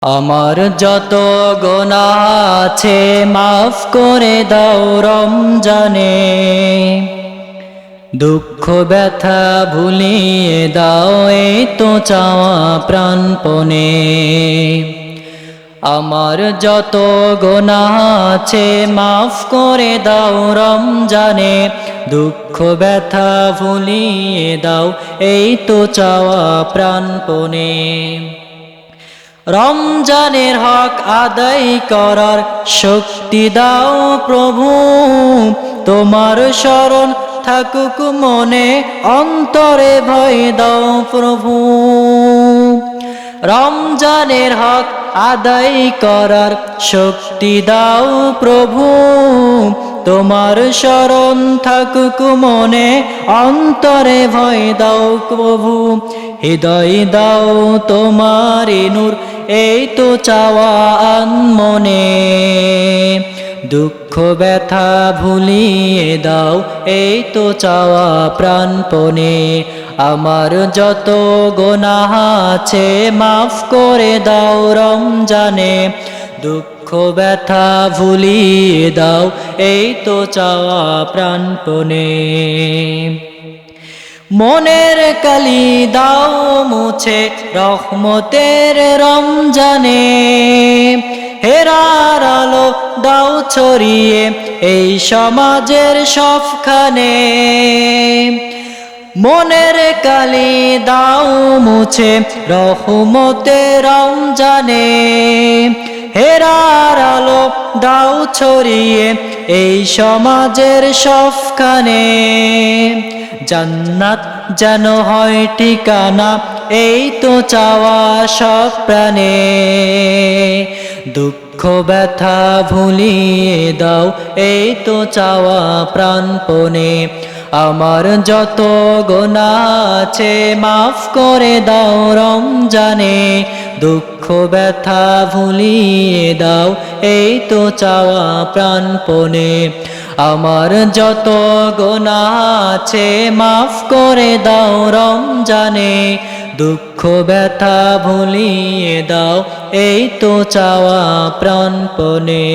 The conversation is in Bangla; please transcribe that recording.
আমার যত গুনাহ আছে মাফ করে দাও রমজানে, দুঃখ ব্যথা ভুলিয়ে দাও এই তো চাওয়া প্রাণপণে। আমার যত গুনাহ আছে মাফ করে দাও রমজানে, দুঃখ ব্যথা ভুলিয়ে দাও এই তো চাওয়া প্রাণপণে। রমজানের হক আদায় করার শক্তি দাও প্রভু, তোমার শরণ থাকুক মনে অন্তরে ভয় দাও প্রভু। রমজানের হক আদায় করার শক্তি দাও প্রভু, তোমার শরণ থাকুক মনে অন্তরে ভয় দাও প্রভু। হৃদয় দাও তোমার নূর এই তো চাওয়া আনমনে, দুঃখ ব্যথা ভুলিয়ে দাও এই তো চাওয়া প্রাণপণে। আমার যত গুনাহ আছে মাফ করে দাও রমজানে, দুঃখ ব্যথা ভুলিয়ে দাও এই তো চাওয়া প্রাণপণে। মনের কালি দাও মুছে রহমতের রমজানে, হেরার আলো দাও ছড়িয়ে এই সমাজের সবখানে। মনের কালি দাও মুছে রহমতের রমজানে, হেরার আলো দাও ছড়িয়ে এই সমাজের সবখানে। জান্নাত যেন হয় ঠিকানা এই তো চাওয়া সব প্রাণে, দুঃখ ব্যথা ভুলিয়ে দাও এই তো চাওয়া প্রাণপণে। আমার যত গুনাহ আছে মাফ করে দাও রমজানে, দুঃখ ব্যথা ভুলিয়ে দাও এই তো চাওয়া প্রাণপণে। আমার যত গুনাহ আছে মাফ করে দাও রমজানে, দুঃখ ব্যথা ভুলিয়ে দাও এই তো চাওয়া প্রাণপণে।